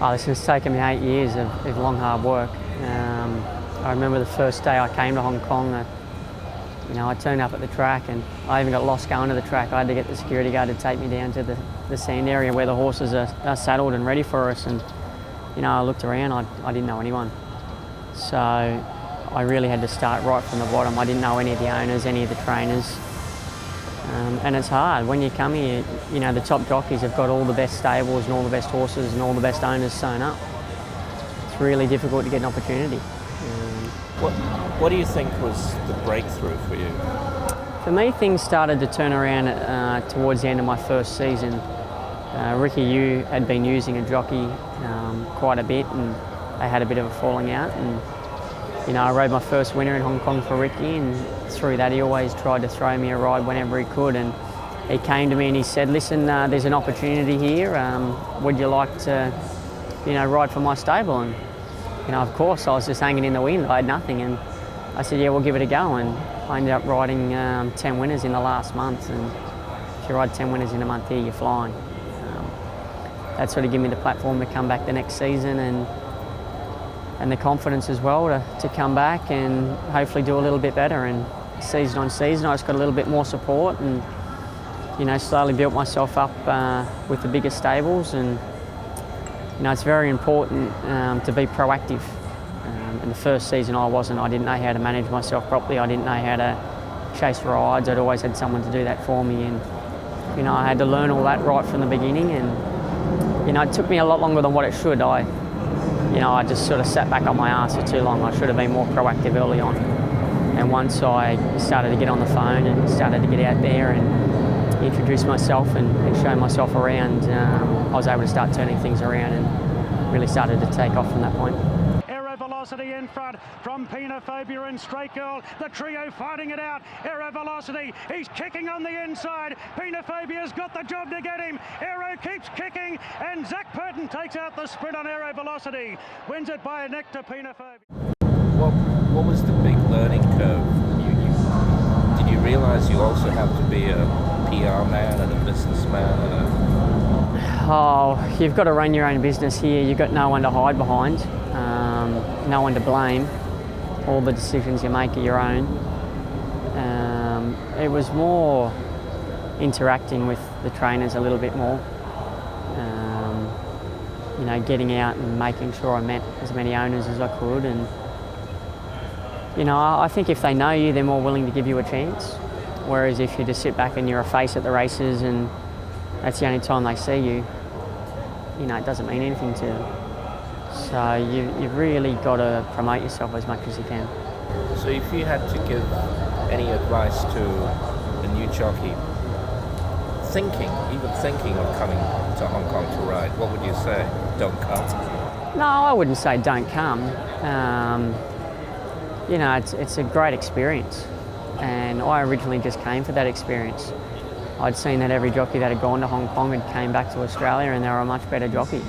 Oh, this has taken me 8 years of long, hard work. I remember the first day I came to Hong Kong, I turned up at the track and I even got lost going to the track. I had to get the security guard to take me down to the sand area where the horses are saddled and ready for us. And, I looked around, I didn't know anyone. So I really had to start right from the bottom. I didn't know any of the owners, any of the trainers. And it's hard. When you come here, the top jockeys have got all the best stables and all the best horses and all the best owners sewn up. It's really difficult to get an opportunity. What do you think was the breakthrough for you? For me, things started to turn around towards the end of my first season. Ricky Yu had been using a jockey quite a bit, and they had a bit of a falling out. And I rode my first winner in Hong Kong for Ricky, and through that he always tried to throw me a ride whenever he could. And he came to me and he said, "Listen, there's an opportunity here. Would you like to, ride for my stable?" And of course, I was just hanging in the wind. I had nothing, and I said, "Yeah, we'll give it a go." And I ended up riding 10 winners in the last month. And if you ride 10 winners in a month here, you're flying. That sort of gave me the platform to come back the next season, and the confidence as well to come back and hopefully do a little bit better. And season on season, I just got a little bit more support, and slowly built myself up with the bigger stables. And it's very important to be proactive. In the first season I didn't know how to manage myself properly. I didn't know how to chase rides. I'd always had someone to do that for me, and I had to learn all that right from the beginning. And it took me a lot longer than what it should. I just sort of sat back on my arse for too long. I should have been more proactive early on. And once I started to get on the phone and started to get out there and introduce myself and show myself around, I was able to start turning things around and really started to take off from that point. Velocity in front from Penophobia and Straight Girl. The trio fighting it out. Aero Velocity, he's kicking on the inside. Penophobia's got the job to get him. Aero keeps kicking, and Zach Purton takes out the sprint on Aero Velocity. Wins it by a neck to Penophobia. What was the big learning curve? Did you realise you also have to be a PR man and a businessman? Oh, you've got to run your own business here. You've got no one to hide behind. No one to blame. All the decisions you make are your own. It was more interacting with the trainers a little bit more. Getting out and making sure I met as many owners as I could. And I think if they know you, they're more willing to give you a chance. Whereas if you just sit back and you're a face at the races and that's the only time they see you, it doesn't mean anything to them. So you've really got to promote yourself as much as you can. So if you had to give any advice to a new jockey, even thinking of coming to Hong Kong to ride, what would you say? Don't come? No, I wouldn't say don't come. It's a great experience, and I originally just came for that experience. I'd seen that every jockey that had gone to Hong Kong had came back to Australia and they were a much better jockey.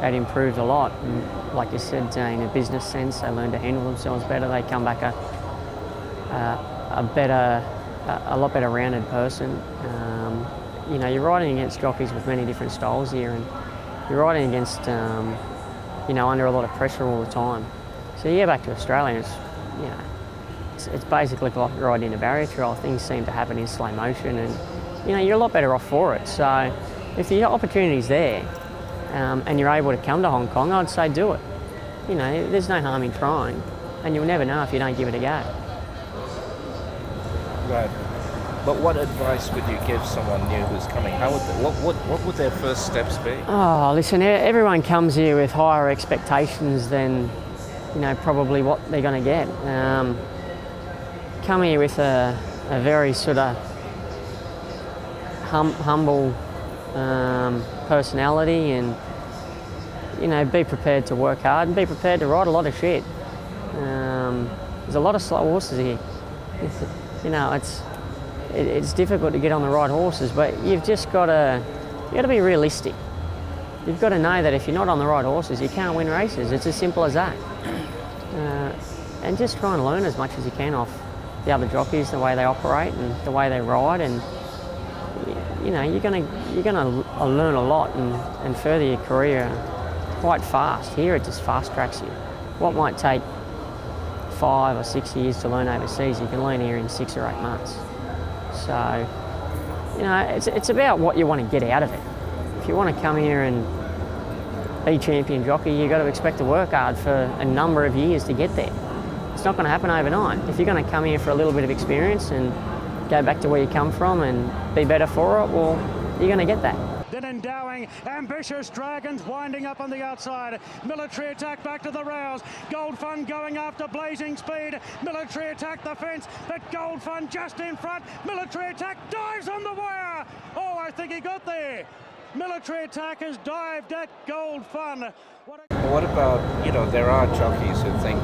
They'd improved a lot, and like you said, in a business sense, they learned to handle themselves better. They come back a lot better rounded person. You're riding against jockeys with many different styles here, and you're riding against, under a lot of pressure all the time. So you get back to Australia, and it's basically like riding in a barrier trail. Things seem to happen in slow motion, and you're a lot better off for it. So if the opportunity's there, and you're able to come to Hong Kong, I'd say do it. There's no harm in trying, and you'll never know if you don't give it a go. Right. But what advice would you give someone new who's coming? What would their first steps be? Oh, listen, everyone comes here with higher expectations than, probably what they're going to get. Come here with a very sort of humble personality, and be prepared to work hard and be prepared to ride a lot of shit. There's a lot of slow horses here. It's difficult to get on the right horses, but you've got to be realistic. You've got to know that if you're not on the right horses, you can't win races. It's as simple as that. And just try and learn as much as you can off the other jockeys, the way they operate and the way they ride, and you're going to learn a lot and further your career quite fast. Here it just fast tracks you. What might take 5 or 6 years to learn overseas, you can learn here in 6 or 8 months. So, you know, it's about what you want to get out of it. If you want to come here and be champion jockey, you've got to expect to work hard for a number of years to get there. It's not going to happen overnight. If you're going to come here for a little bit of experience and go back to where you come from and be better for it, well, you're going to get that. Then endowing, ambitious Dragons winding up on the outside. Military Attack back to the rails. Gold Fund going after Blazing Speed. Military Attack the fence, but Gold Fund just in front. Military Attack dives on the wire. Oh, I think he got there. Military Attack has dived at Gold Fund. What about, you know, there are jockeys who think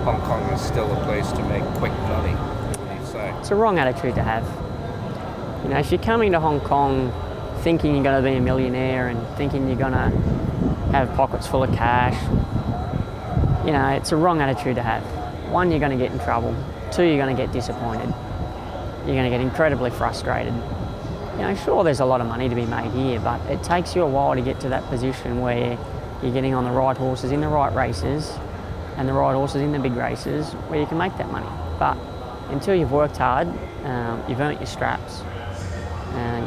Hong Kong is still a place to make quick money. What do you say? It's a wrong attitude to have. You know, if you're coming to Hong Kong thinking you're going to be a millionaire and thinking you're going to have pockets full of cash, you know, it's a wrong attitude to have. 1, you're going to get in trouble. 2, you're going to get disappointed. You're going to get incredibly frustrated. You know, sure, there's a lot of money to be made here, but it takes you a while to get to that position where you're getting on the right horses in the right races and the right horses in the big races where you can make that money. But until you've worked hard, you've earned your straps,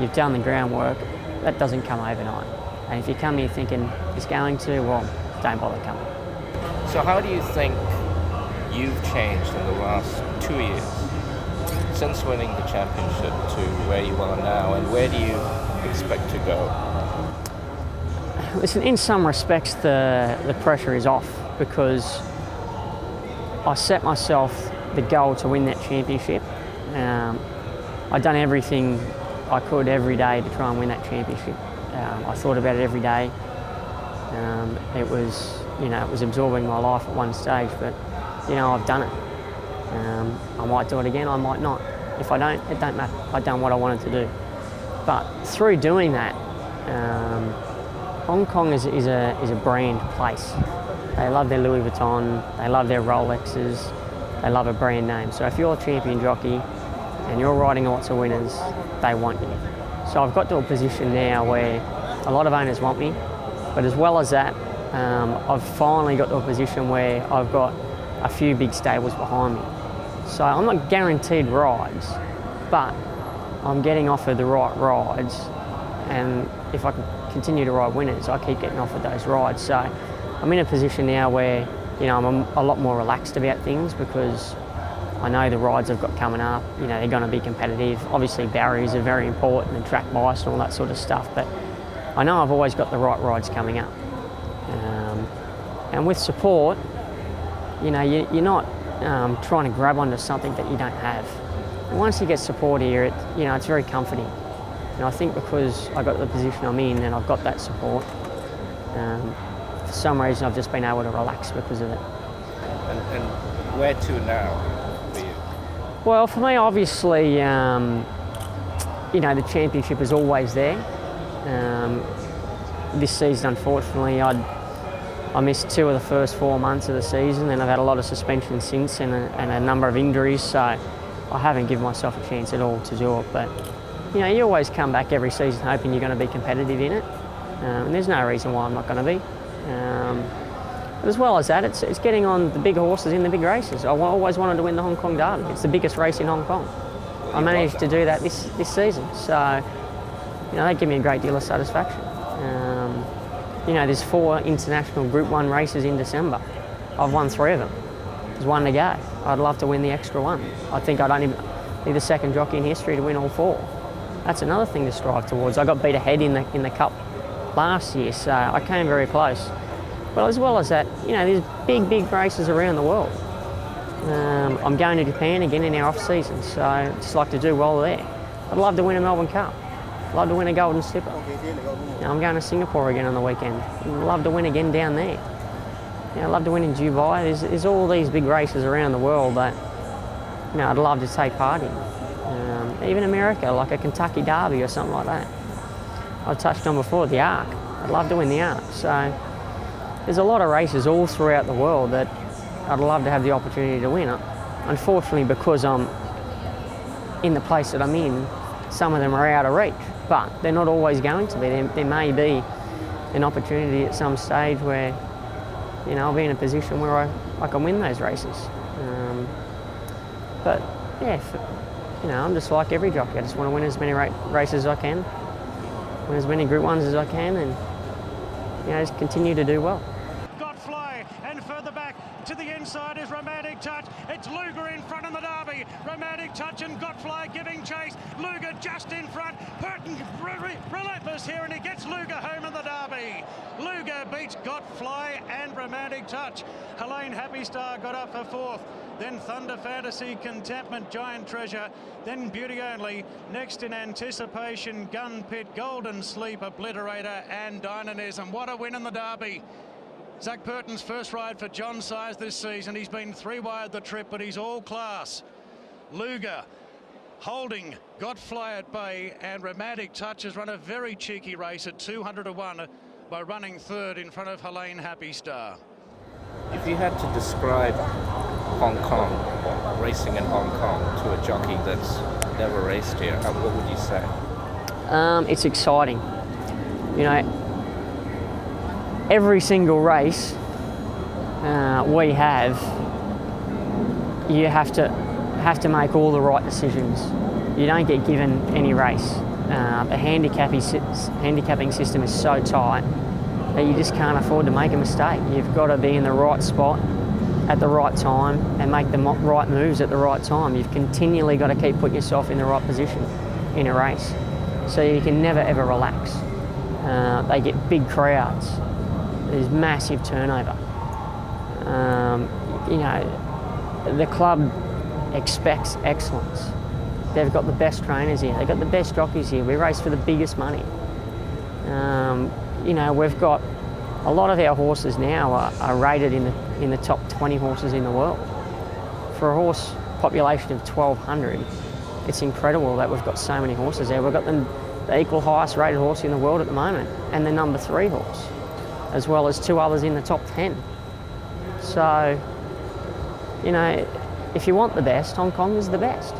you've done the groundwork, that doesn't come overnight. And if you come here thinking it's going to, well, don't bother coming. So how do you think you've changed in the last 2 years since winning the championship to where you are now, and where do you expect to go? Listen, in some respects the pressure is off because I set myself the goal to win that championship. I'd done everything I could every day to try and win that championship. I thought about it every day. It was absorbing my life at one stage, but you know, I've done it. I might do it again, I might not. If I don't, it don't matter. I've done what I wanted to do. But through doing that, Hong Kong is a brand place. They love their Louis Vuitton, they love their Rolexes, they love a brand name. So if you're a champion jockey and you're riding lots of winners, they want you. So I've got to a position now where a lot of owners want me, but as well as that, I've finally got to a position where I've got a few big stables behind me. So I'm not guaranteed rides, but I'm getting offered the right rides, and if I can continue to ride winners, I keep getting offered those rides. So I'm in a position now where, you know, I'm a lot more relaxed about things because I know the rides I've got coming up, you know, they're going to be competitive. Obviously barriers are very important and track bias and all that sort of stuff, but I know I've always got the right rides coming up. And with support, you know, you're not trying to grab onto something that you don't have. And once you get support here, it's very comforting. And I think because I got the position I'm in and I've got that support, for some reason I've just been able to relax because of it. And where to now for you? Well, for me, obviously, the championship is always there. This season, unfortunately, I missed 2 of the first 4 months of the season, and I've had a lot of suspension since and a number of injuries, so I haven't given myself a chance at all to do it. But you know, you always come back every season hoping you're going to be competitive in it, and there's no reason why I'm not going to be. But as well as that, it's getting on the big horses in the big races. I always wanted to win the Hong Kong Derby. It's the biggest race in Hong Kong. I managed to do that this season, so you know, that gave me a great deal of satisfaction. There's 4 international Group 1 races in December. I've won 3 of them. There's 1 to go. I'd love to win the extra 1. I think I'd only be the second jockey in history to win all 4. That's another thing to strive towards. I got beat ahead in the Cup last year, so I came very close. But as well as that, you know, there's big races around the world. I'm going to Japan again in our off-season, so I'd just like to do well there. I'd love to win a Melbourne Cup. I'd love to win a Golden Slipper. You know, I'm going to Singapore again on the weekend. I'd love to win again down there. You know, I'd love to win in Dubai. There's all these big races around the world that, you know, I'd love to take part in. Even America, like a Kentucky Derby or something like that. I've touched on before, the Arc. I'd love to win the Arc. So there's a lot of races all throughout the world that I'd love to have the opportunity to win. Unfortunately, because I'm in the place that I'm in, some of them are out of reach, but they're not always going to be. There may be an opportunity at some stage where, you know, I'll be in a position where I can win those races. But yeah, you know, I'm just like every jockey. I just want to win as many races as I can, win as many Group 1s as I can, and, you know, just continue to do well. Fly, and further back to the inside is Romantic Touch. It's Luger in front in the Derby. Romantic Touch and Godfly giving chase. Luger just in front. Purton relentless here, and he gets Luger home in the Derby. Luger beats Godfly and Romantic Touch. Helene Happy Star got up for fourth. Then Thunder Fantasy, Contentment, Giant Treasure. Then Beauty Only. Next in Anticipation, Gun Pit, Golden Sleep, Obliterator, and Dynamism. What a win in the Derby. Zach Purton's first ride for John Size this season. He's been 3 wide the trip, but he's all class. Luger holding Godfly at bay, and Romantic Touch has run a very cheeky race at 200 to 1 by running third in front of Helene Happy Star. If you had to describe Hong Kong, racing in Hong Kong, to a jockey that's never raced here, what would you say? It's exciting. You know, every single race we have, you have to make all the right decisions. You don't get given any race. The handicapping system is so tight that you just can't afford to make a mistake. You've got to be in the right spot at the right time and make the right moves at the right time. You've continually got to keep putting yourself in the right position in a race. So you can never ever relax. They get big crowds. There's massive turnover. You know, the club expects excellence. They've got the best trainers here. They've got the best jockeys here. We race for the biggest money. You know, we've got a lot of our horses now are rated in the top 20 horses in the world. For a horse population of 1,200, it's incredible that we've got so many horses there. We've got the equal highest rated horse in the world at the moment, and the number 3 horse, as well as 2 others in the top 10. So, you know, if you want the best, Hong Kong is the best.